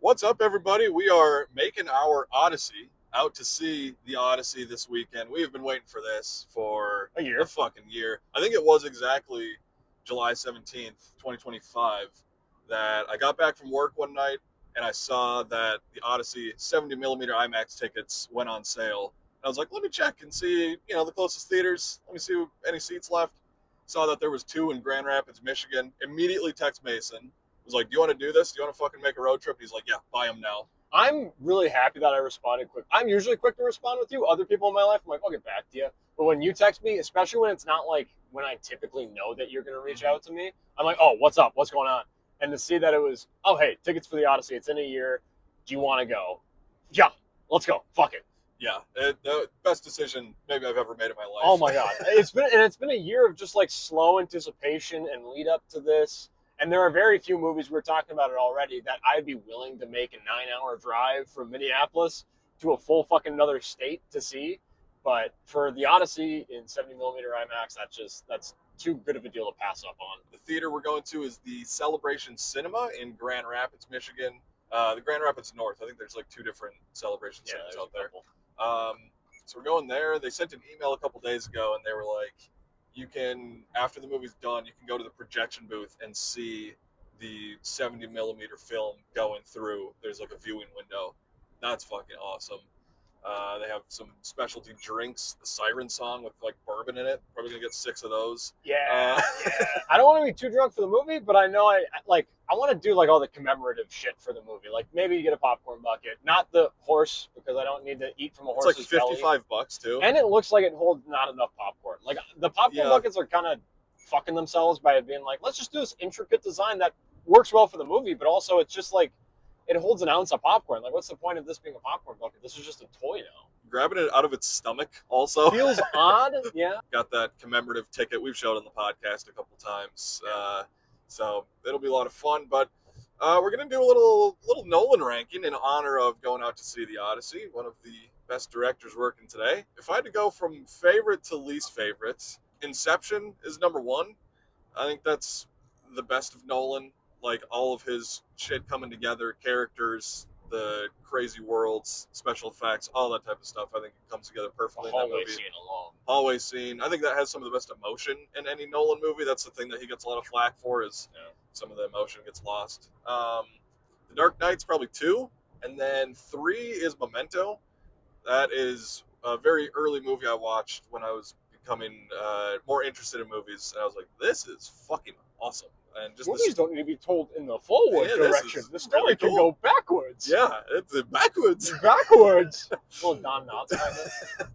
What's up, everybody? We are making our Odyssey out to see the Odyssey this weekend. We have been waiting for this for A a year. fucking year. I think it was exactly July 17th, 2025, that I got back from work one night and I saw that the Odyssey 70 millimeter IMAX tickets went on sale. And I was like, let me check and see, the closest theaters. Let me see any seats left. Saw that there was two in Grand Rapids, Michigan. Immediately text Mason, was like, "Do you want to do this? Do you want to fucking make a road trip?" And he's like, "Yeah, buy them now." I'm really happy that I responded quick. I'm usually quick to respond with you. Other people in my life, I'm like, I'll get back to you. But when you text me, especially when it's not like when I typically know that you're going to reach out to me, I'm like, oh, what's up? What's going on? And to see that it was, oh, hey, tickets for the Odyssey. It's in a year. Do you want to go? Yeah, let's go. Fuck it. Yeah, the best decision maybe I've ever made in my Oh life. my god, it's been a year of just like slow anticipation and lead up to this. And there are very few movies, we're talking about it already, that I'd be willing to make a 9 hour drive from Minneapolis to a full fucking another state to see. But for the Odyssey in 70 millimeter IMAX, that's too good of a deal to pass up on. The theater we're going to is the Celebration Cinema in Grand Rapids, Michigan. The Grand Rapids North. I think there's like two different Celebration Yeah, cinemas there's out a there. couple. So we're going there. They sent an email a couple days ago, and they were like, "You can, after the movie's done, you can go to the projection booth and see the 70 millimeter film going through. There's like a viewing window. That's fucking awesome." They have some specialty drinks, the Siren Song with like bourbon in it. Probably gonna get 6 of those. Yeah, Uh, yeah. I don't want to be too drunk for the movie, but I know I want to do like all the commemorative shit for the movie. Like maybe you get a popcorn bucket, not the horse because I don't need to eat from a it's like horse's belly. $55 too. And it looks like it holds not enough popcorn. Like the popcorn Yeah, buckets are kind of fucking themselves by being like, let's just do this intricate design that works well for the movie, but also it's just like it holds an ounce of popcorn. Like, what's the point of this being a popcorn bucket? This is just a toy now. grabbing it out of its stomach also. Feels odd, yeah. Got that commemorative ticket we've showed on the podcast a couple times. So it'll be a lot of fun. But we're gonna do a little Nolan ranking in honor of going out to see the Odyssey, one of the best directors working today. If I had to go from favorite to least favorite, Inception is number one. I think that's the best of Nolan. Like all of his shit coming together, characters, the crazy worlds, special effects, all that type of stuff. I think it comes together The perfectly in that hallway movie. scene alone. Hallway scene. I think that has some of the best emotion in any Nolan movie. That's the thing that he gets a lot of flack for, is Yeah. some of the emotion gets lost. The Dark Knight's probably two, and then three is Memento. That is a very early movie I watched when I was becoming more interested in movies, and I was like, "This is fucking awesome!" And just Movies this, don't need to be told in the forward yeah, this direction. is The story really can cool. go backwards. Yeah, it's backwards. Backwards. Well, Don Knotts kind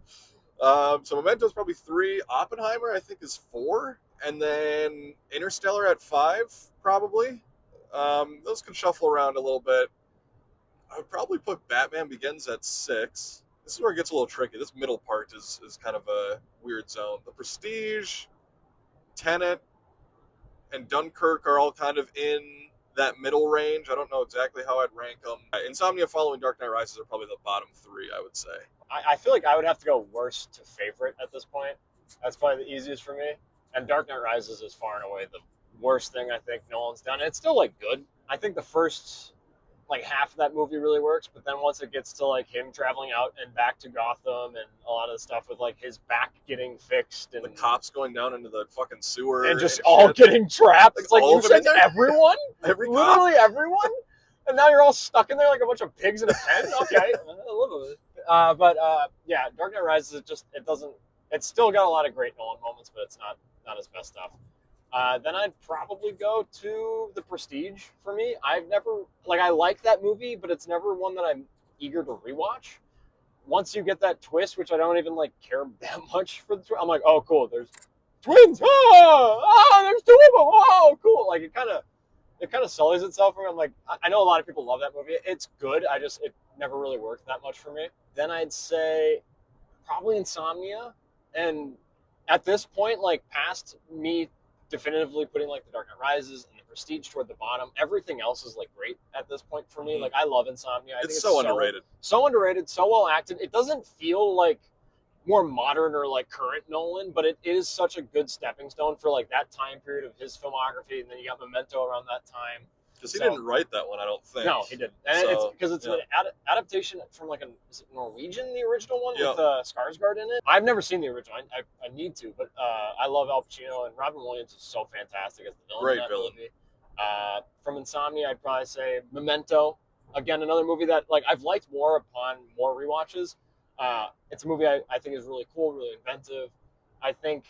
of. So Memento's probably three. Oppenheimer, I think, is four, and then Interstellar at five, probably. Those can shuffle around a little bit. I would probably put Batman Begins at six. This is where it gets a little tricky. This middle part is kind of a weird zone. The Prestige, Tenet, and Dunkirk are all kind of in that middle range. I don't know exactly how I'd rank them. Insomnia following Dark Knight Rises are probably the bottom three, I would say. I feel like I would have to go worst to favorite at this point. That's probably the easiest for me. And Dark Knight Rises is far and away the worst thing I think Nolan's done. And it's still like good. I think the first like half of that movie really works, but then once it gets to like him traveling out and back to Gotham and a lot of the stuff with like his back getting fixed and The cops going down into the fucking sewer and just and all shit. getting trapped. It's like all you of them said in there? everyone, Every cop. literally everyone, and now you're all stuck in there like a bunch of pigs in a pen. Okay, a little bit. Yeah, Dark Knight Rises it doesn't. It's still got a lot of great Nolan moments, but it's not his best stuff. Then I'd probably go to The Prestige for me. I've never I like that movie, but it's never one that I'm eager to rewatch. Once you get that twist, which I don't even like care that much for the twist, I'm like, oh cool, there's twins. There's two of them. Oh, cool. Like it kind of sullies itself for me. I'm like, I know a lot of people love that movie. It's good. It never really worked that much for me. Then I'd say probably Insomnia, and at this point, like past me definitively putting like The Dark Knight Rises and The Prestige toward the bottom, everything else is like great at this point for me. Mhm. Like I love Insomnia. I think It's so underrated. so underrated, so well acted. It doesn't feel like more modern or like current Nolan, but it is such a good stepping stone for like that time period of his filmography. And then you got Memento around that time. Because he didn't write that one, I don't think. No, he didn't. And So, it's an adaptation from like is it Norwegian, the original one Yeah. with Skarsgård in it? I've never seen the original. I need to, but I love Al Pacino, and Robin Williams is so fantastic as the villain Great in that villain. movie. From Insomnia, I'd probably say Memento. Again, another movie that like I've liked more upon more rewatches. It's a movie I think is really cool, really inventive. I think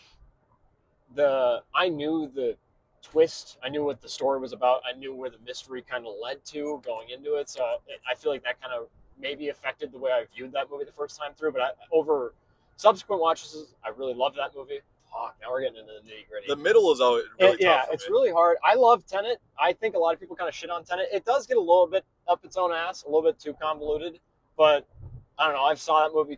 I knew the twist. I knew what the story was about. I knew where the mystery kind of led to going into it. So I feel like that kind of maybe affected the way I viewed that movie the first time through. But over subsequent watches, I really loved that movie. Fuck, now we're getting into the nitty gritty. The middle is always really tough. It's really hard. I love Tenet. I think a lot of people kind of shit on Tenet. It does get a little bit up its own ass, a little bit too convoluted. But I don't know. I've saw that movie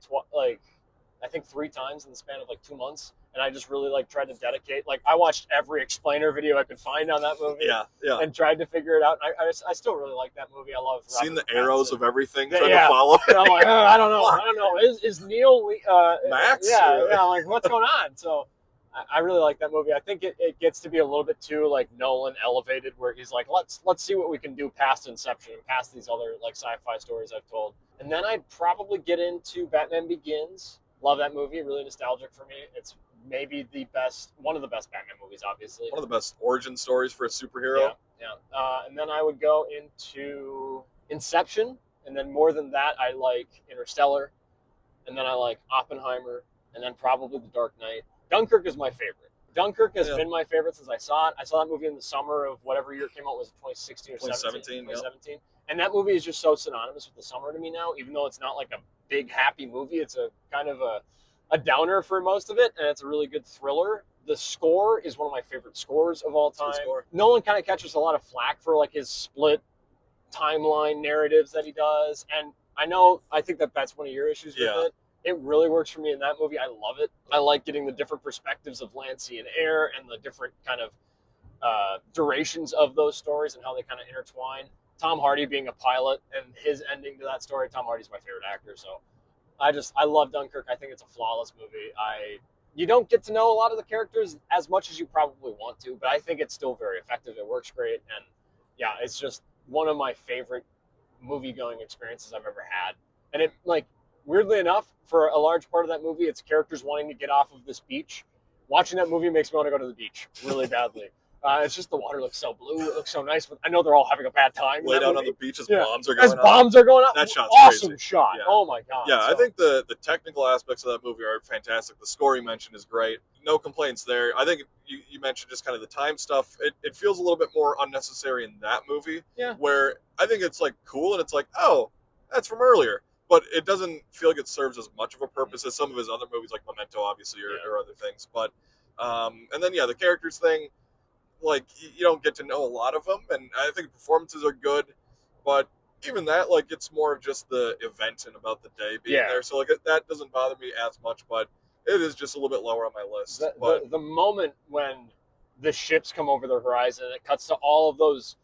I think 3 times in the span of like 2 months. And I just really like tried to dedicate. Like I watched every explainer video I could find on that movie. Yeah. And tried to figure it out. I still really like that movie. I love. Seen the Robert arrows Pattinson. of everything trying to follow. And I'm like, I don't know. Is Neil Max? Yeah. Like what's going on? So I really like that movie. I think it gets to be a little bit too like Nolan elevated, where he's like, let's see what we can do past Inception and past these other like sci-fi stories I've told. And then I'd probably get into Batman Begins. Love that movie. Really nostalgic for me. It's maybe one of the best Batman movies, obviously. One of the best origin stories for a superhero. Yeah. And then I would go into Inception, and then more than that, I like Interstellar, and then I like Oppenheimer, and then probably The Dark Knight. Dunkirk is my favorite. Dunkirk has been my favorite since I saw it. I saw that movie in the summer of whatever year it came out. Was it 2016 or 2017? And that movie is just so synonymous with the summer to me now, even though it's not like a big happy movie. It's a kind of a downer for most of it, and it's a really good thriller. The score is one of my favorite scores of all time. Nolan kind of catches a lot of flack for like his split timeline narratives that he does, and I think that's one of your issues with it. It really works for me in that movie. I love it. I like getting the different perspectives of land, sea, and air, and the different kind of durations of those stories and how they kind of intertwine. Tom Hardy being a pilot and his ending to that story. Tom Hardy's my favorite actor, so I love Dunkirk. I think it's a flawless movie. You don't get to know a lot of the characters as much as you probably want to, but I think it's still very effective. It works great, and yeah, it's just one of my favorite movie-going experiences I've ever had. And it, like, weirdly enough, for a large part of that movie, it's characters wanting to get off of this beach. Watching that movie makes me want to go to the beach really badly. It's just the water looks so blue. It looks so nice. But I know they're all having a bad time. Lay down on the beach as bombs are going off. As bombs are going off. That shot's awesome crazy. Shot. Yeah. Oh my god. Yeah, I think the technical aspects of that movie are fantastic. The score you mentioned is great. No complaints there. I think you mentioned just kind of the time stuff. It feels a little bit more unnecessary in that movie. Yeah. Where I think it's like cool and it's like, oh, that's from earlier. But it doesn't feel like it serves as much of a purpose as some of his other movies, like Memento, obviously, or other things. But and then the characters thing, like you don't get to know a lot of them, and I think performances are good, but even that, like, it's more of just the event and about the day being there. So like that doesn't bother me as much, but it is just a little bit lower on my list. The moment when the ships come over the horizon, it cuts to all of those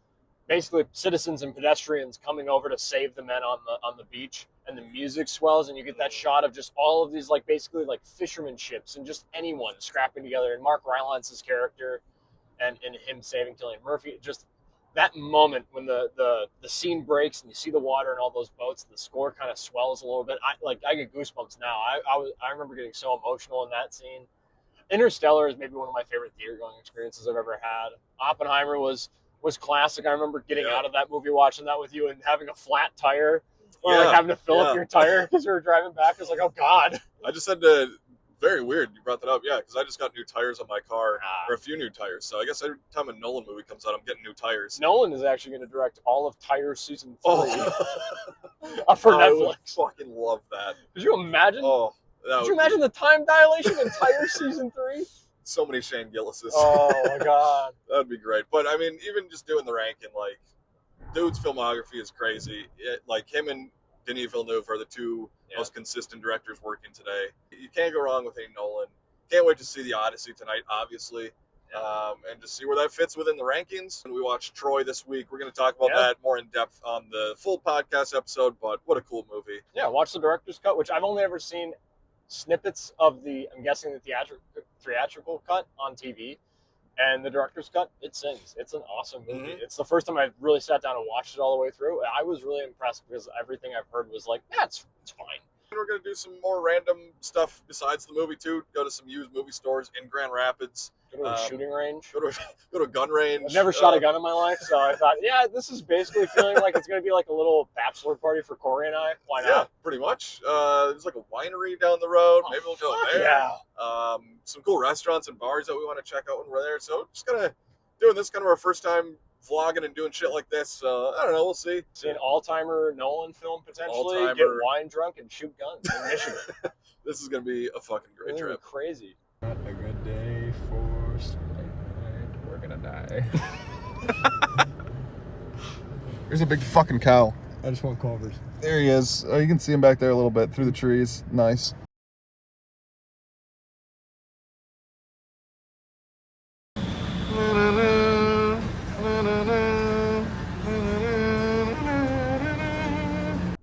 basically citizens and pedestrians coming over to save the men on the beach, and the music swells, and you get that shot of just all of these like basically like fisherman ships and just anyone scrapping together, and Mark Rylance's character and him saving Cillian Murphy. Just that moment when the scene breaks and you see the water and all those boats, the score kind of swells a little bit. I get goosebumps now. I remember getting so emotional in that scene. Interstellar is maybe one of my favorite theater going experiences I've ever had. Oppenheimer was classic. I remember getting out of that movie, watching that with you, and having a flat tire, or like having to fill up your tire because we were driving back. I was like, oh god. I just had to. Very weird you brought that up, because I just got new tires on my car, or a few new tires. So I guess every time a Nolan movie comes out, I'm getting new tires. Nolan is actually going to direct all of Tire Season 3 for Netflix. I would fucking love that. Could you imagine? Could you imagine the time dilation in Tire Season 3? So many Shane Gillises. Oh my god. That'd be great. But I mean, even just doing the ranking, like, dude's filmography is crazy. Like him and Denis Villeneuve are the two most consistent directors working today. You can't go wrong with a Nolan. Can't wait to see the Odyssey tonight, obviously, and just see where that fits within the rankings. And we watched Troy this week. We're going to talk about that more in depth on the full podcast episode, but what a cool movie. Yeah, watch the director's cut, which I've only ever seen snippets of I'm guessing the theatrical cut on TV. And the director's cut, it sings. It's an awesome movie. Mhm. It's the first time I really sat down and watched it all the way through. I was really impressed because everything I've heard was like, yeah, it's fine. We're going to do some more random stuff besides the movie, too. Go to some used movie stores in Grand Rapids. Go to a shooting range. Go to a gun range. I've never shot a gun in my life, so I thought, yeah, this is basically feeling like it's going to be like a little bachelor party for Corey and I. Why not? Yeah, pretty much. There's like a winery down the road. Maybe we'll go there. Yeah. Some cool restaurants and bars that we want to check out when we're there. So just kind of doing this kind of our first time vlogging and doing shit like this. So I don't know. We'll see. See an all-timer Nolan film potentially. All-timer. Get wine drunk and shoot guns in Michigan. This is going to be a fucking great trip. Crazy. Not a good day for starting. We're gonna die. There's a big fucking cow. I just want Culver's. There he is. Oh, you can see him back there a little bit through the trees. Nice.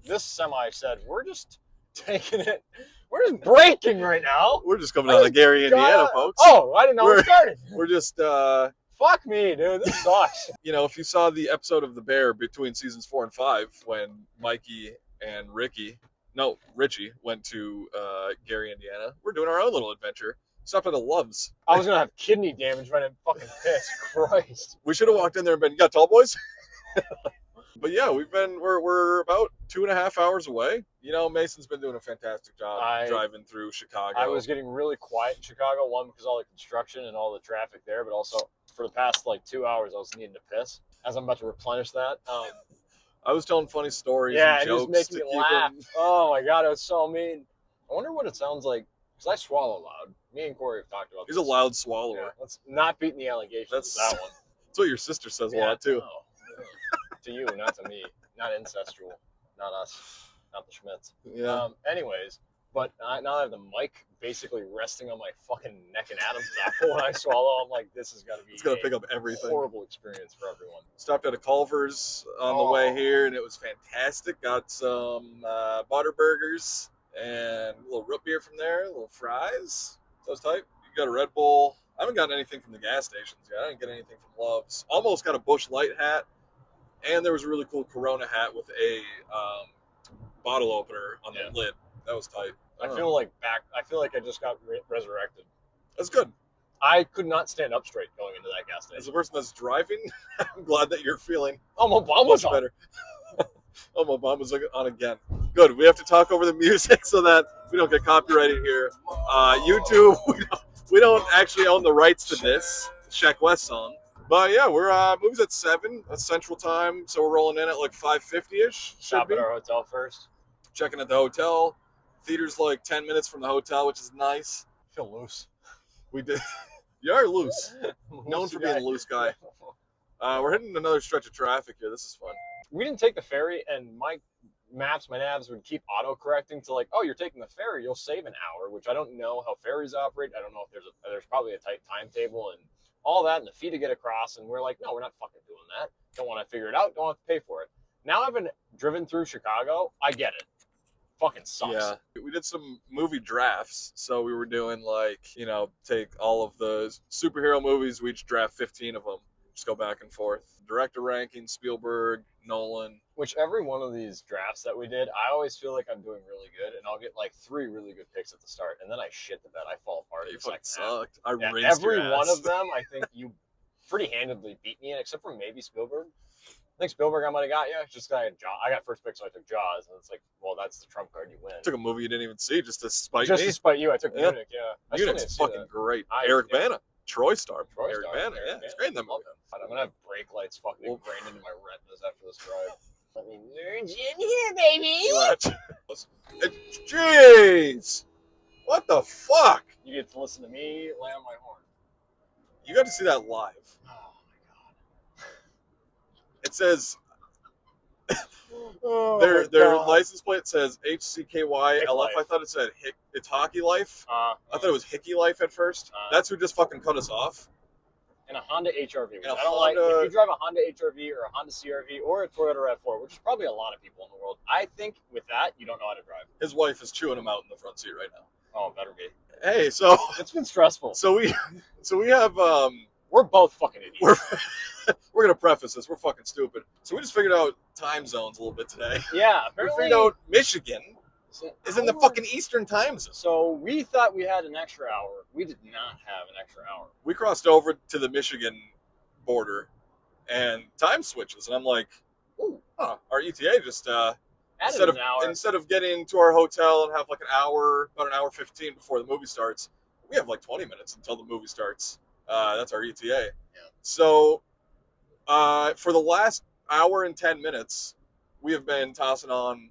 This semi said, we're just taking it. We're just breaking right now. We're just coming out of Gary, Indiana, folks. Oh, I didn't know we started. We're just, Fuck me, dude. This sucks. you know, if you saw the episode of The Bear between seasons 4 and 5, when Mikey and Richie went to Gary, Indiana, we're doing our own little adventure. Stopped at a Love's. I was going to have kidney damage if I didn't fucking piss. Christ. We should have walked in there and been, you got tall boys? But yeah, we're about 2.5 hours away. You know, Mason's been doing a fantastic job driving through Chicago. I was getting really quiet in Chicago, one, because all the construction and all the traffic there, but also for the past like 2 hours, I was needing to piss as I'm about to replenish that. I was telling funny stories Yeah, and and jokes he was making to me keep laugh. him. Oh my God, it was so mean. I wonder what it sounds like, because I swallow loud. Me and Corey have talked about He's this. a loud swallower. Yeah, let's not beating the allegations of that one. That's what your sister says a lot, too. No. To you, not to me. Not ancestral. Not us. Not the Schmitz. Yeah. Anyways, but now I have the mic basically resting on my fucking neck and Adam's apple when I swallow. I'm like, this is going to be It's going to pick up everything. horrible experience for everyone. Stopped at a Culver's on the way here, and it was fantastic. Got some butter burgers and a little root beer from there, a little fries. So it's tight. You got a Red Bull. I haven't gotten anything from the gas stations yet. I didn't get anything from Love's. Almost got a Busch Light hat, and there was a really cool Corona hat with a bottle opener on the lid. That was tight. I feel like I just got resurrected. That's good. I could not stand up straight going into that gas As a station. person that's driving, I'm glad that you're feeling Oh, my bomb was much on. better. Oh, my bomb was on again. Good. We have to talk over the music so that we don't get copyrighted here. YouTube, we don't actually own the rights to this Shaq West song. But yeah, we're movies at 7. That's Central Time, so we're rolling in at like 5:50ish. Stop at our hotel first. Checking at the hotel. Theater's like 10 minutes from the hotel, which is nice. I feel loose. We did. You are loose. Known for being a loose guy. We're hitting another stretch of traffic here. This is fun. We didn't take the ferry, and my navs would keep auto-correcting to like, oh, you're taking the ferry, you'll save an hour, which I don't know how ferries operate. I don't know if there's probably a tight timetable and all that, and the fee to get across, and we're like, no, we're not fucking doing that. Don't want to figure it out. Don't have to pay for it. Now I've been driven through Chicago. I get it. Fucking sucks. Yeah. We did some movie drafts. So we were doing like, take all of the superhero movies. We each draft 15 of them. Just go back and forth. Director ranking, Spielberg, Nolan. Which every one of these drafts that we did, I always feel like I'm doing really good, and I'll get like 3 really good picks at the start, and then I shit the bed. I fall apart. You It's fucking like, sucked. I yeah, rinsed every your one ass. of them, I think you pretty handedly beat me in, except for maybe Spielberg. I think Spielberg I might have got you. Just I got first pick, so I took Jaws, and it's like, well, that's the trump card. You win. Took a movie you didn't even see just to spite Just me. to spite you, I took Yeah. Munich. Yeah, I still Munich need to is see fucking that. great. I- Eric yeah. Bana. Troy Star. Troy Eric Star, Bana. Eric Yeah, Bana. it's great in that movie. Love him. I'm gonna have brake lights fucking Well- ingrained into my retinas after this drive. Let me merge in here, baby. Jeez! What the fuck? You get to listen to me lay on my horn. You got to see that live. Oh It says my god. their license plate says HCKYLF. Hick I thought it said it's Hockey Life. I thought it was Hickey Life at first. That's who just fucking cut us off. And a Honda HRV, which And a I don't like. Honda- If you drive a Honda HRV or a Honda CRV or a Toyota RAV4, which is probably a lot of people in the world, I think with that, you don't know how to drive. His wife is chewing him out in the front seat right now. Oh, better be. Hey, so It's been stressful. we have We're both fucking idiots. We're gonna preface this. We're fucking stupid. So we just figured out time zones a little bit today. Yeah, We apparently. figured out Michigan is in the hour. fucking Eastern time zone. So we thought we had an extra hour. We did not have an extra hour. We crossed over to the Michigan border, and time switches, and I'm like, "Ooh, huh, our ETA just Added an hour. instead of getting to our hotel and have like about an hour 15 before the movie starts, we have like 20 minutes until the movie starts. That's our ETA. Yeah. So for the last hour and 10 minutes, we have been tossing on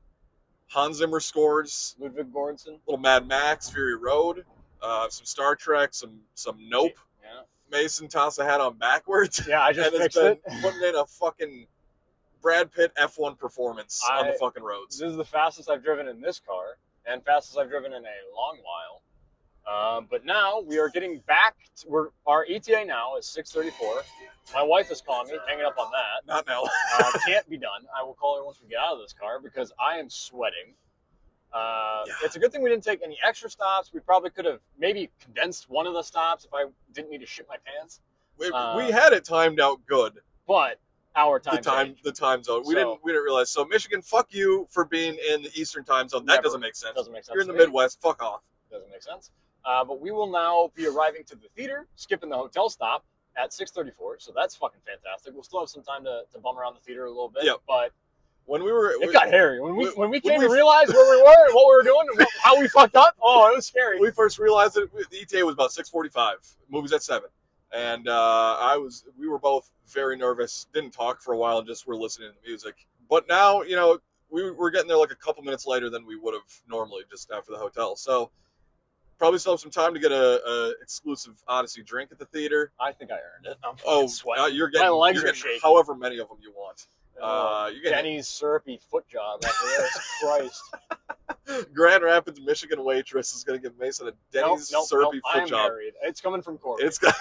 Hans Zimmer scores, Ludwig Göransson, little Mad Max, Fury Road, some Star Trek, some Nope. Yeah. Mason tossed a hat on backwards. Yeah, I just and fixed has been it. putting in a fucking Brad Pitt F1 performance on the fucking roads. This is the fastest I've driven in this car, and fastest I've driven in a long while. But now we are getting back. Our ETA now is 6:34. My wife is calling me, hanging up on that. Not now. Can't be done. I will call her once we get out of this car because I am sweating. Yeah. It's a good thing we didn't take any extra stops. We probably could have maybe condensed one of the stops if I didn't need to shit my pants. We had it timed out good. But our time The time zone. We So- didn't realize. So Michigan, fuck you for being in the Eastern time zone. That Never. doesn't make sense. doesn't make sense. You're in the to me. Midwest. Fuck off. Doesn't make sense. But we will now be arriving to the theater, skipping the hotel stop at 6:34. So that's fucking fantastic. We'll still have some time to bum around the theater a little bit. Yep. But When we were, it got hairy when we when came we- to realize where we were and what we were doing and how we fucked up. Oh, it was scary. we first realized that the ETA was about 6:45. Movie's at 7, and we were both very nervous. Didn't talk for a while, just were listening to the music. But now, we were getting there like a couple minutes later than we would have normally, just after the hotel. So probably still have some time to get a exclusive Odyssey drink at the theater. I think I earned it. I'm fucking Oh, sweating. you're getting, My legs you're are getting shaking. however many of them you want. You're you get Denny's syrupy foot job after this. Christ. Grand Rapids, Michigan waitress is going to give Mason a Denny's syrupy I'm foot job. married. It's coming from Corey. It's got.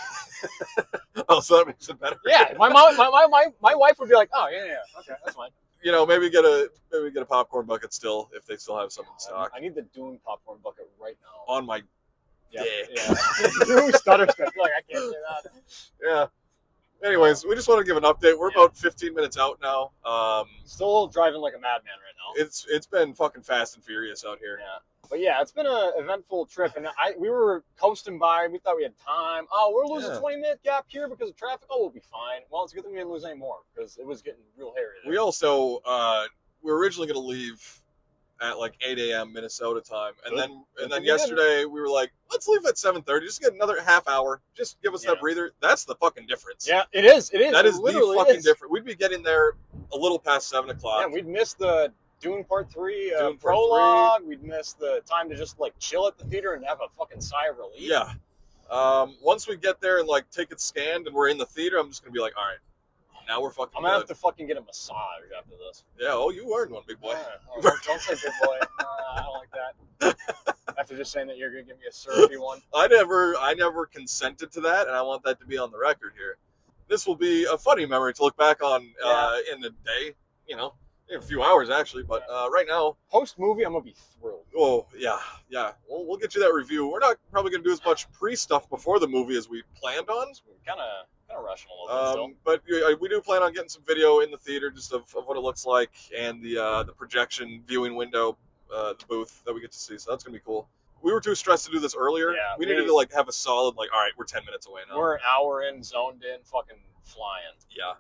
Oh, so that makes it better. Yeah, my wife would be like, oh yeah, okay, that's fine. Maybe get a popcorn bucket still if they still have some in stock. I need the Dune popcorn bucket right now. On my Yeah, dick. yeah. Dune stutter step. Like I can't say that. Yeah. Anyways, we just want to give an update. We're about 15 minutes out now. Still driving like a madman right now. It's been fucking fast and furious out here. Yeah. But yeah, it's been an eventful trip, and we were coasting by. We thought we had time. Oh, we're losing a 20-minute gap here because of traffic. Oh, we'll be fine. Well, it's a good thing we didn't lose any more because it was getting real hairy there. We also we were originally going to leave at like 8 a.m. Minnesota time, and then yesterday we were like, let's leave at 7:30. Just get another half hour. Just give us that breather. That's the fucking difference. Yeah, it is. It is. That is literally the fucking difference. We'd be getting there a little past 7 o'clock. Yeah, we'd miss the Dune Part 3 Dune Part prologue. We'd miss the time to just like chill at the theater and have a fucking sigh of relief. Yeah. Once we get there and like take it scanned and we're in the theater, I'm just gonna be like, all right, now we're fucking. I'm gonna have to fucking get a massage after this. Yeah. Oh, you earned one, big boy. Don't say big boy. I don't like that. After just saying that you're gonna give me a syrupy one. I never consented to that, and I want that to be on the record here. This will be a funny memory to look back on in the day, in a few hours actually. But right now, Post movie, I'm gonna be thrilled. oh yeah. We'll get you that review. We're not probably gonna do as much pre-stuff before the movie as we planned on. We're kind of rushing a little bit But we do plan on getting some video in the theater just of what it looks like and the projection viewing window, the booth that we get to see. So that's gonna be cool. We were too stressed to do this earlier. Yeah, we needed to like have a solid all right, we're 10 minutes away now. We're an hour in, zoned in, fucking flying. Yeah.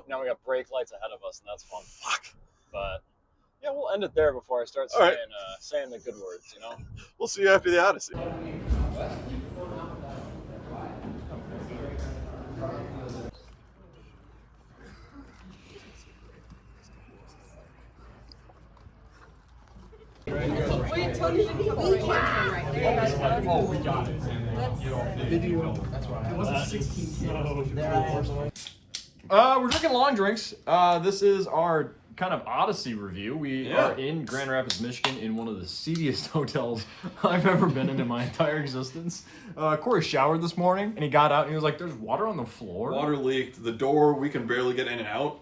Now we got brake lights ahead of us, and that's fun. Fuck. But yeah, we'll end it there before I start All right. saying the good words. We'll see you after the Odyssey. Wait, Tony, we can't right there. Oh, we got it. Video. That's right. It wasn't 16 we're drinking long drinks. This is our kind of Odyssey review. We are in Grand Rapids, Michigan, in one of the seediest hotels I've ever been in my entire existence. Corey showered this morning, and he got out, and he was like, there's water on the floor. Water leaked. The door, we can barely get in and out.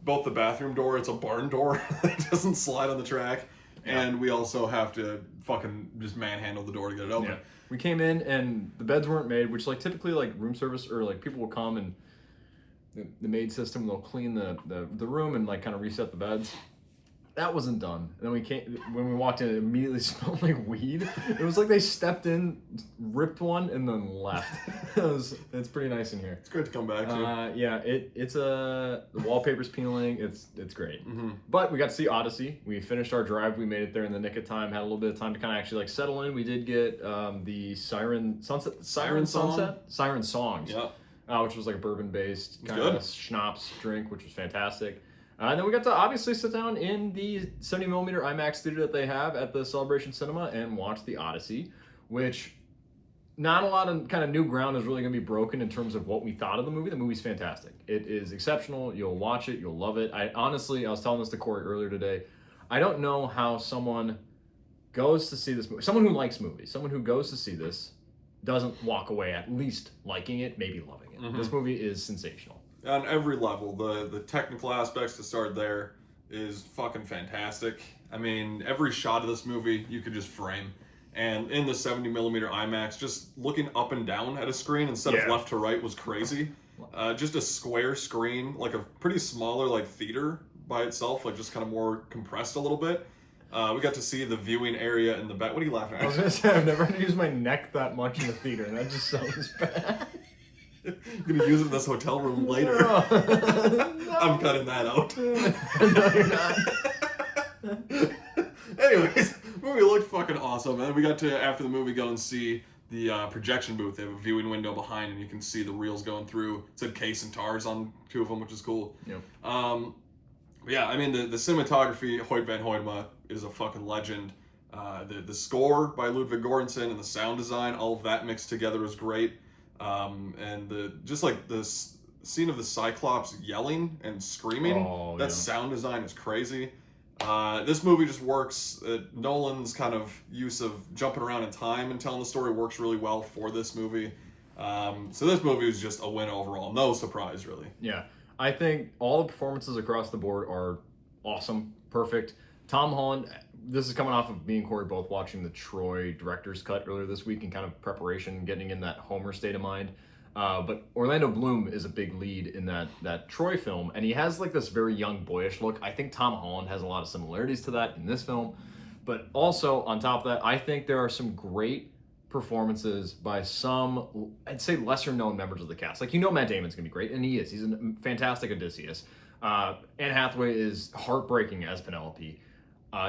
Both the bathroom door, it's a barn door. It doesn't slide on the track. and we also have to fucking just manhandle the door to get it open. Yeah. We came in and the beds weren't made, which like typically like room service or like people will come and the maid system, they'll clean the room and like kind of reset the beds. That wasn't done. And then when we walked in, it immediately smelled like weed. It was like they stepped in, ripped one, and then left. It's pretty nice in here. It's great to come back to. Yeah, the wallpaper's peeling. It's great. Mm-hmm. But we got to see Odyssey. We finished our drive. We made it there in the nick of time. Had a little bit of time to kind of actually like settle in. We did get the Siren Songs. Yeah. Which was like a bourbon-based kind good. of schnapps drink, which was fantastic. And then we got to obviously sit down in the 70mm IMAX theater that they have at the Celebration Cinema and watch the Odyssey, which not a lot of kind of new ground is really going to be broken in terms of what we thought of the movie. The movie's fantastic. It is exceptional. You'll watch it. You'll love it. I was telling this to Corey earlier today. I don't know how someone goes to see this movie, someone who likes movies, someone who goes to see this doesn't walk away at least liking it, maybe loving it. Mm-hmm. This movie is sensational. On every level, the technical aspects to start there is fucking fantastic. I mean, every shot of this movie you could just frame. And in the 70mm IMAX, just looking up and down at a screen instead of left to right was crazy. Just a square screen, like a pretty smaller like theater by itself, like just kind of more compressed a little bit. We got to see the viewing area in the back. What are you laughing at? I was going to say, I've never had to use my neck that much in the theater, and that just sounds bad. You're gonna use it in this hotel room later. No. I'm cutting that out. No, you're not. Anyways, movie looked fucking awesome. And then we got to, after the movie, go and see the projection booth. They have a viewing window behind, and you can see the reels going through. It said Case and Tars on two of them, which is cool. Yep. Yeah, I mean, the cinematography, Hoyt van Hoytema is a fucking legend. The score by Ludwig Göransson and the sound design, all of that mixed together is great. And the scene of the Cyclops yelling and screaming, that sound design is crazy. This movie just works. Nolan's kind of use of jumping around in time and telling the story works really well for this movie. So this movie is just a win overall. No surprise, really. Yeah. I think all the performances across the board are awesome, perfect. Tom Holland, this is coming off of me and Corey both watching the Troy director's cut earlier this week in kind of preparation, getting in that Homer state of mind. But Orlando Bloom is a big lead in that Troy film, and he has like this very young, boyish look. I think Tom Holland has a lot of similarities to that in this film. But also, on top of that, I think there are some great performances by some, I'd say, lesser-known members of the cast. Like, Matt Damon's going to be great, and he is. He's a fantastic Odysseus. Anne Hathaway is heartbreaking as Penelope.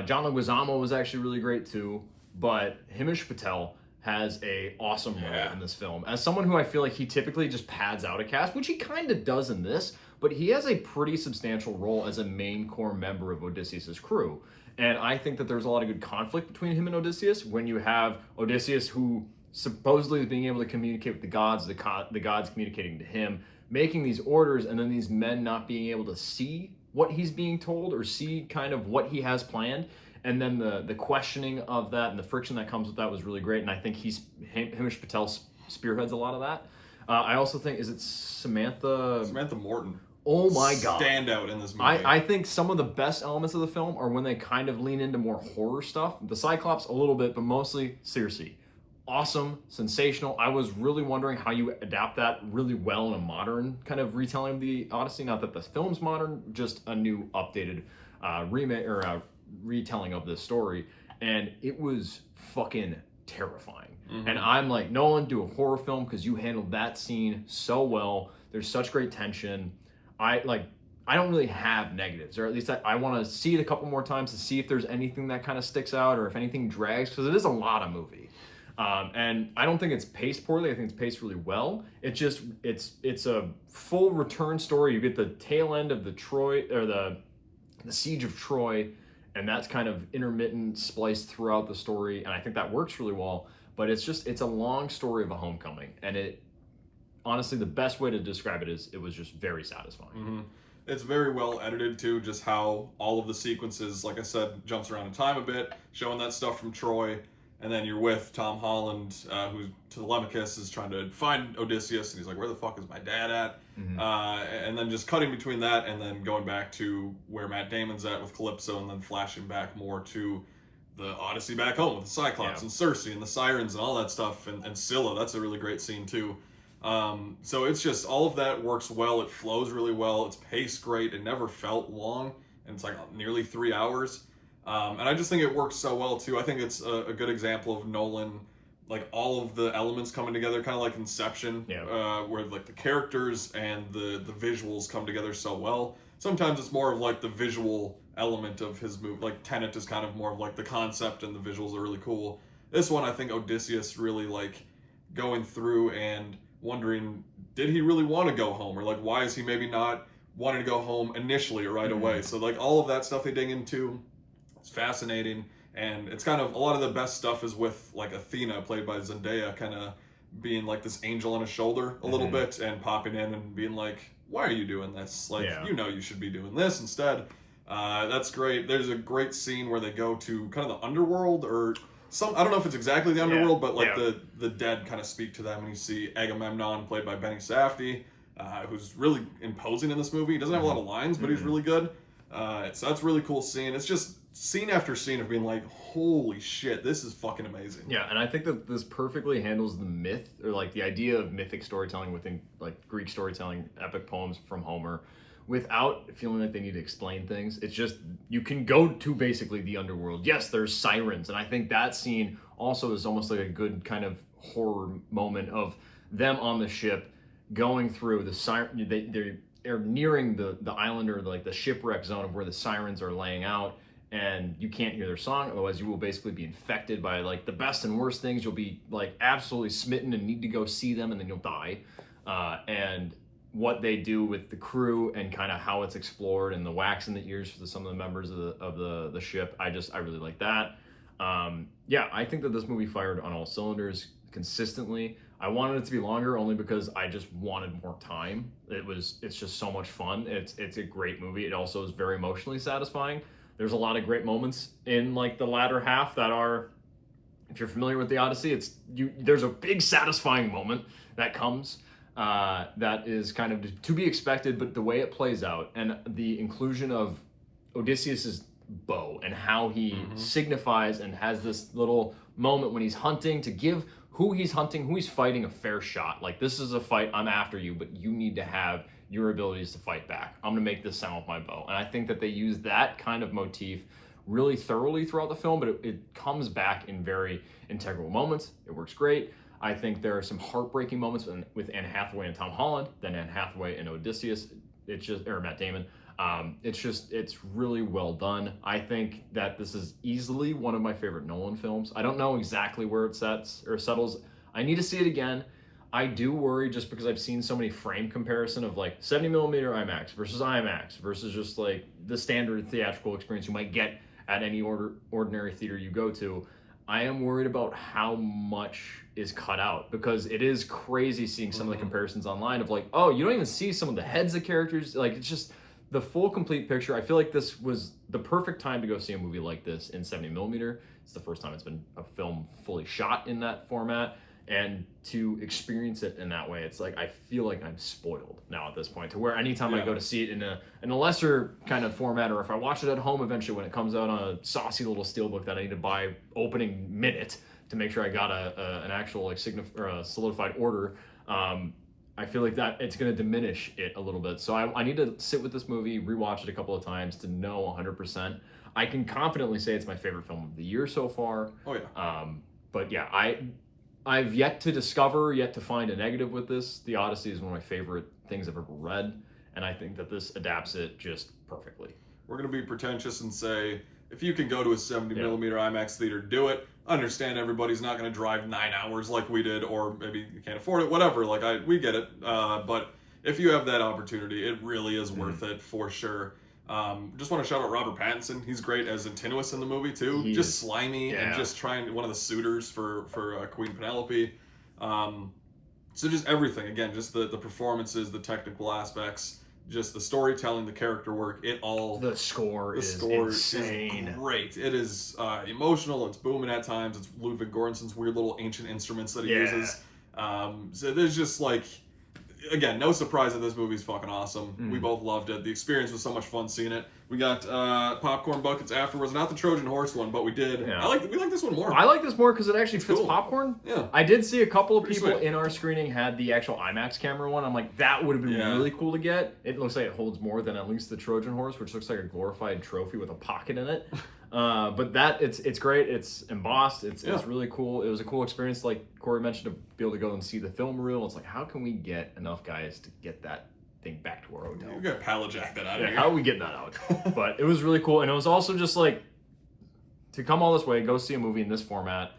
John Leguizamo was actually really great, too. But Himesh Patel has a awesome role in this film. As someone who I feel like he typically just pads out a cast, which he kind of does in this, but he has a pretty substantial role as a main core member of Odysseus' crew. And I think that there's a lot of good conflict between him and Odysseus when you have Odysseus, who supposedly is being able to communicate with the gods communicating to him, making these orders, and then these men not being able to see what he's being told or see kind of what he has planned. And then the questioning of that and the friction that comes with that was really great. And I think Himesh Patel spearheads a lot of that. I also think, is it Samantha Morton. Oh my God. Standout in this movie. I think some of the best elements of the film are when they kind of lean into more horror stuff. The Cyclops a little bit, but mostly Circe. Awesome, sensational. I was really wondering how you adapt that really well in a modern kind of retelling of the Odyssey. Not that the film's modern, just a new updated remake or retelling of this story. And it was fucking terrifying. Mm-hmm. And I'm like, Nolan, do a horror film because you handled that scene so well. There's such great tension. I don't really have negatives, or at least I want to see it a couple more times to see if there's anything that kind of sticks out or if anything drags, because it is a lot of movie. And I don't think it's paced poorly. I think it's paced really well. It's a full return story. You get the tail end of the siege of Troy, and that's kind of intermittent spliced throughout the story, and I think that works really well. But it's a long story of a homecoming, and it honestly, the best way to describe it is it was just very satisfying. Mm-hmm. It's very well edited too, just how all of the sequences, like I said, jumps around in time a bit, showing that stuff from Troy, and then you're with Tom Holland, who Telemachus is trying to find Odysseus, and he's like, where the fuck is my dad at? Mm-hmm. And then just cutting between that and then going back to where Matt Damon's at with Calypso, and then flashing back more to the Odyssey back home with the Cyclops and Cersei and the Sirens and all that stuff, and Scylla. That's a really great scene too. So it's just all of that works well. It flows really well. It's paced great. It never felt long, and it's like nearly 3 hours. And I just think it works so well too. I think it's a good example of Nolan, like all of the elements coming together, kind of like Inception, where like the characters and the visuals come together so well. Sometimes it's more of like the visual element of his movie. Like Tenet is kind of more of like the concept, and the visuals are really cool. This one, I think Odysseus really like going through and wondering, did he really want to go home, or like why is he maybe not wanting to go home initially or right away? So like all of that stuff they dig into, it's fascinating. And it's kind of, a lot of the best stuff is with like Athena, played by Zendaya, kind of being like this angel on his shoulder a little bit, and popping in and being like, why are you doing this? Like, you know, you should be doing this instead. That's great. There's a great scene where they go to kind of the underworld, or I don't know if it's exactly the underworld, but like the dead kind of speak to them, and you see Agamemnon, played by Benny Safdie, who's really imposing in this movie. He doesn't have a lot of lines, but he's really good. So that's a really cool scene. It's just scene after scene of being like, holy shit, this is fucking amazing. Yeah, and I think that this perfectly handles the myth, or like the idea of mythic storytelling within like Greek storytelling, epic poems from Homer, without feeling like they need to explain things. It's just, you can go to basically the underworld. Yes, there's sirens, and I think that scene also is almost like a good kind of horror moment of them on the ship going through the siren. They're nearing the island, or like the shipwreck zone of where the sirens are laying out, and you can't hear their song, otherwise you will basically be infected by like the best and worst things. You'll be like absolutely smitten and need to go see them, and then you'll die. And what they do with the crew and kind of how it's explored, and the wax in the ears for some of the members of the ship, I really like that. I think that this movie fired on all cylinders consistently. I wanted it to be longer only because I just wanted more time. It's just so much fun. It's a great movie. It also is very emotionally satisfying. There's a lot of great moments in like the latter half that are, if you're familiar with the Odyssey, there's a big satisfying moment that comes that is kind of to be expected, but the way it plays out and the inclusion of Odysseus's bow and how he signifies and has this little moment when he's hunting to give who he's hunting, who he's fighting, a fair shot. Like, this is a fight, I'm after you, but you need to have your abilities to fight back. I'm gonna make this sound with my bow. And I think that they use that kind of motif really thoroughly throughout the film, but it comes back in very integral moments. It works great. I think there are some heartbreaking moments with Anne Hathaway and Tom Holland, then Anne Hathaway and Odysseus. Or Matt Damon. It's really well done. I think that this is easily one of my favorite Nolan films. I don't know exactly where it settles. I need to see it again. I do worry, just because I've seen so many frame comparison of like 70mm IMAX versus just like the standard theatrical experience you might get at any ordinary theater you go to. I am worried about how much is cut out, because it is crazy seeing some of the comparisons online of like, oh, you don't even see some of the heads of characters. Like, it's just the full complete picture. I feel like this was the perfect time to go see a movie like this in 70mm. It's the first time it's been a film fully shot in that format, and to experience it in that way, it's like I feel like I'm spoiled now at this point, to where anytime I go to see it in a lesser kind of format, or if I watch it at home eventually when it comes out on a saucy little steelbook that I need to buy opening minute to make sure I got an actual like solidified order, I feel like that it's going to diminish it a little bit. So I need to sit with this movie, rewatch it a couple of times to know 100%. I can confidently say it's my favorite film of the year so far. Oh yeah. But yeah, I've yet to find a negative with this. The Odyssey is one of my favorite things I've ever read, and I think that this adapts it just perfectly. We're going to be pretentious and say, if you can go to a 70mm IMAX theater, do it. Understand everybody's not going to drive 9 hours like we did, or maybe you can't afford it, whatever. Like, we get it. But if you have that opportunity, it really is worth it for sure. Just want to shout out Robert Pattinson. He's great as Antinous in the movie too. Just slimy and just trying one of the suitors for Queen Penelope. So just everything, again, just the performances, the technical aspects, just the storytelling, the character work, the score is insane. Is great. It is emotional. It's booming at times. It's Ludwig Göransson's weird little ancient instruments that he uses. So there's just like, again, no surprise that this movie's fucking awesome. We both loved it. The experience was so much fun seeing it. We got popcorn buckets afterwards. Not the Trojan horse one, but we did. Yeah. We like this one more. I like this more because it actually fits cool. popcorn. Yeah. I did see a couple of Pretty people sweet. in our screening had the actual IMAX camera one. I'm like, that would have been really cool to get. It looks like it holds more than at least the Trojan horse, which looks like a glorified trophy with a pocket in it. But that it's great. It's embossed. It's really cool. It was a cool experience, like Corey mentioned, to be able to go and see the film reel. It's like, how can we get enough guys to get that thing back to our hotel? We're gonna pallet jack that out of Yeah, here. how are we getting that out? But it was really cool, and it was also just like to come all this way, go see a movie in this format.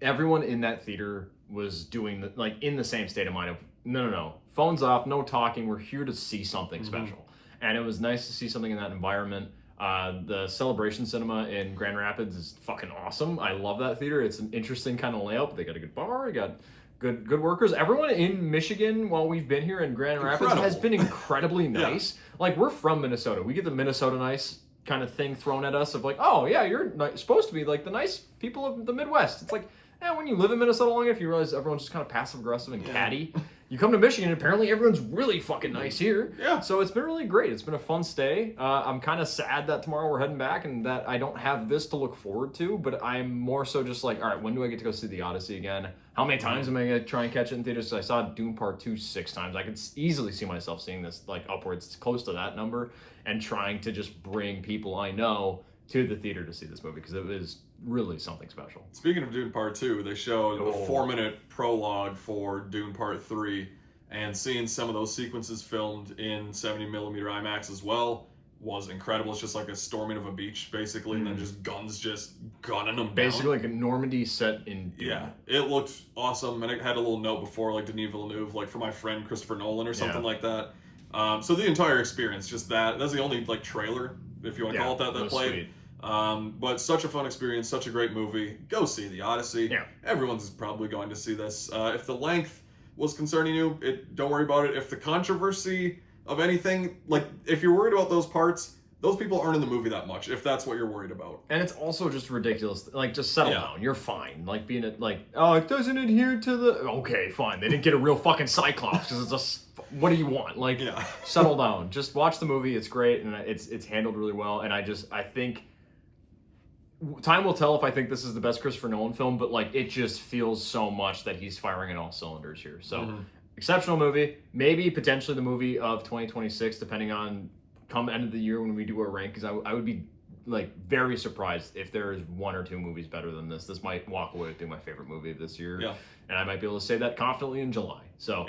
Everyone in that theater was doing in the same state of mind of no, phones off, no talking. We're here to see something special, and it was nice to see something in that environment. The Celebration Cinema in Grand Rapids is fucking awesome. I love that theater. It's an interesting kind of layout. They got a good bar. They got good workers. Everyone in Michigan, while we've been here in Grand Rapids, has been incredibly nice. Like, we're from Minnesota. We get the Minnesota nice kind of thing thrown at us of like, oh yeah, you're supposed to be like the nice people of the Midwest. It's like, when you live in Minnesota long enough, you realize everyone's just kind of passive aggressive and catty. You come to Michigan, and apparently everyone's really fucking nice here. Yeah. So it's been really great. It's been a fun stay. I'm kind of sad that tomorrow we're heading back and that I don't have this to look forward to, but I'm more so just like, all right, when do I get to go see the Odyssey again? How many times am I going to try and catch it in theaters? I saw Dune Part 2 6 times. I could easily see myself seeing this like upwards close to that number and trying to just bring people I know to the theater to see this movie because it was really something special. Speaking of Dune Part 2, they showed a 4-minute prologue for Dune Part 3, and seeing some of those sequences filmed in 70mm IMAX as well was incredible. It's just like a storming of a beach, basically, and then just guns just gunning them Basically down. like a Normandy set in Dune. Yeah, it looked awesome, and it had a little note before, like Denis Villeneuve, like for my friend Christopher Nolan or something like that. So the entire experience, just that's the only like trailer, if you want to call it that played. Sweet. But such a fun experience, such a great movie. Go see The Odyssey. Yeah. Everyone's probably going to see this. If the length was concerning you, don't worry about it. If the controversy of anything, like if you're worried about those parts, those people aren't in the movie that much, if that's what you're worried about. And it's also just ridiculous. Like, just settle down. You're fine. Like, being it doesn't adhere to the... Okay, fine. They didn't get a real fucking Cyclops because it's just... What do you want? Like, settle down. Just watch the movie. It's great, and it's handled really well. And I think... Time will tell if I think this is the best Christopher Nolan film, but, like, it just feels so much that he's firing in all cylinders here. So, exceptional movie. Maybe, potentially, the movie of 2026, depending on... come end of the year when we do our rankings, I would be like very surprised if there is 1 or 2 movies better than this. This might walk away with being my favorite movie of this year. Yeah. And I might be able to say that confidently in July. So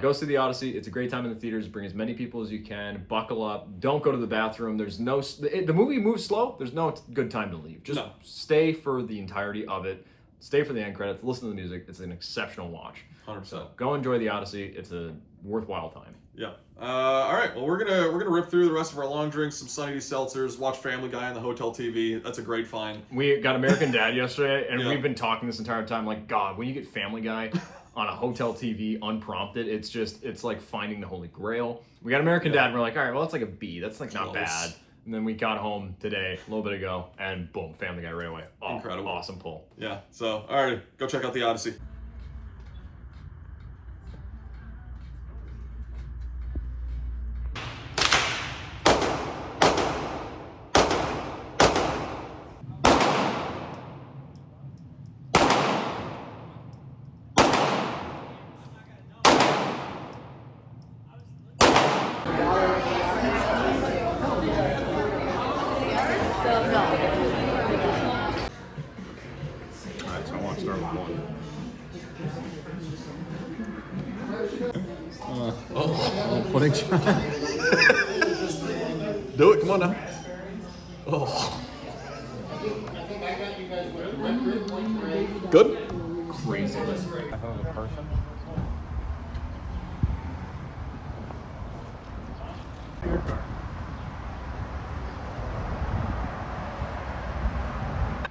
go see The Odyssey. It's a great time in the theaters. Bring as many people as you can. Buckle up. Don't go to the bathroom. There's no... The movie moves slow. There's no good time to leave. Just stay for the entirety of it. Stay for the end credits. Listen to the music. It's an exceptional watch. 100%. So go enjoy The Odyssey. It's a worthwhile time. Yeah. All right. Well, we're gonna rip through the rest of our long drinks, some Sunny D seltzers, watch Family Guy on the hotel TV. That's a great find. We got American Dad yesterday, and we've been talking this entire time. Like, God, when you get Family Guy on a hotel TV unprompted, it's like finding the Holy Grail. We got American Dad, and we're like, all right, well, that's like a B. That's like not bad. And then we got home today, a little bit ago, and boom, Family Guy right away. Oh, incredible. Awesome pull. Yeah. So, all right, go check out The Odyssey. Alright, so I want to start with 1. Pudding shot. Do it. Come on now. Oh. Good? Crazy.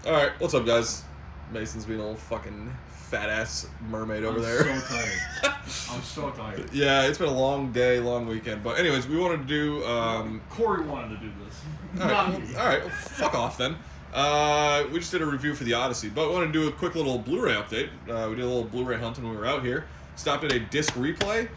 All right, what's up, guys? Mason's being a little fucking fat ass mermaid over there. I'm so tired. I'm so tired. Yeah, it's been a long day, long weekend. But anyways, we wanted to do. Corey wanted to do this. All right, well, fuck off then. We just did a review for the Odyssey, but we want to do a quick little Blu-ray update. We did a little Blu-ray hunt when we were out here. Stopped at a disc replay.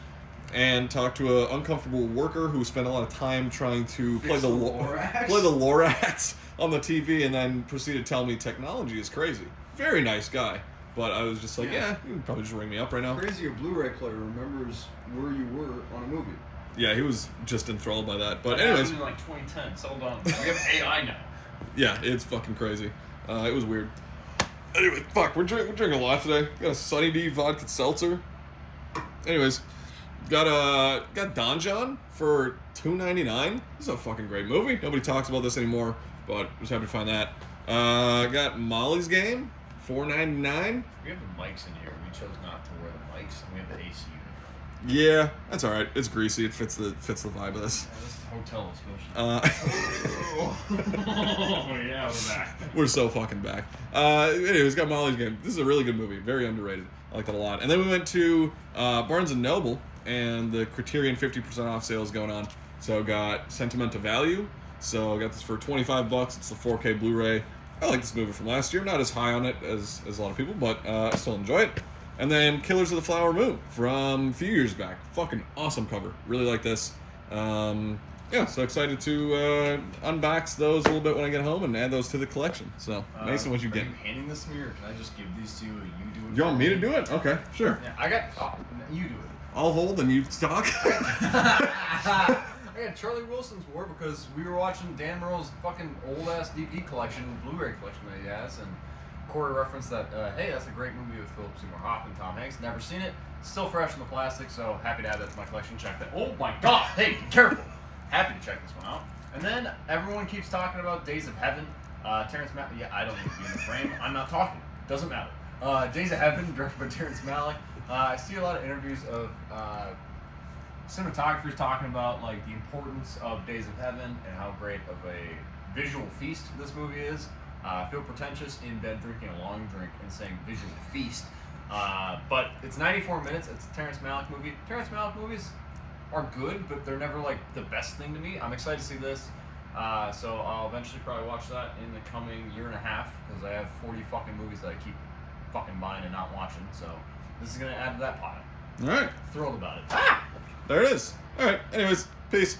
and talked to an uncomfortable worker who spent a lot of time trying to play the Lorax? play the Lorax on the TV, and then proceeded to tell me technology is crazy. Very nice guy, but I was just like, yeah, you can probably just ring me up right now. Crazy, a Blu-ray player remembers where you were on a movie. Yeah, he was just enthralled by that. But That anyways, happened in like 2010. So hold on, we have AI now. yeah, it's fucking crazy. It was weird. Anyway, fuck, we're drinking a lot today. Got a Sunny D vodka seltzer. Anyways, got Don John for $2.99. This is a fucking great movie. Nobody talks about this anymore, but was happy to find that. Got Molly's Game, $4.99. We have the mics in here. We chose not to wear the mics, and we have the AC unit. Yeah, that's all right. It's greasy. It fits the vibe of this. Yeah, this is hotel especially. Oh yeah, we're back. We're so fucking back. Anyways, got Molly's Game. This is a really good movie. Very underrated. I like that a lot. And then we went to Barnes & Noble, and the Criterion 50% off sale is going on. So got Sentimental Value. So I got this for $25. It's the 4K Blu-ray. I like this movie from last year. Not as high on it as a lot of people, but I still enjoy it. And then Killers of the Flower Moon from a few years back. Fucking awesome cover. Really like this. Yeah, so excited to unbox those a little bit when I get home and add those to the collection. So, Mason, what you Are get? you handing this to me, or can I just give these to you and you do it? You want for me to do it? Okay, sure. Yeah, I got. You do it. I'll hold and you talk. I got Charlie Wilson's War because we were watching Dan Murrell's fucking old ass DVD collection, Blu-ray collection that he has, and Corey referenced that. Hey, that's a great movie with Philip Seymour Hoffman, Tom Hanks. Never seen it. Still fresh in the plastic, so happy to add that to my collection. Check that. Oh my God! Hey, be careful. Happy to check this one out. And then everyone keeps talking about Days of Heaven. Terrence Malick. Yeah, I don't need to be in the frame. I'm not talking. Doesn't matter. Days of Heaven, directed by Terrence Malick. I see a lot of interviews of cinematographers talking about like the importance of Days of Heaven and how great of a visual feast this movie is. I feel pretentious in bed drinking a long drink and saying visual feast. But it's 94 minutes. It's a Terrence Malick movie. Terrence Malick movies are good, but they're never like the best thing to me. I'm excited to see this. So I'll eventually probably watch that in the coming year and a half because I have 40 fucking movies that I keep fucking buying and not watching. So this is gonna add to that pile. All right, Thrilled about it. there it is. All right. Anyways, peace.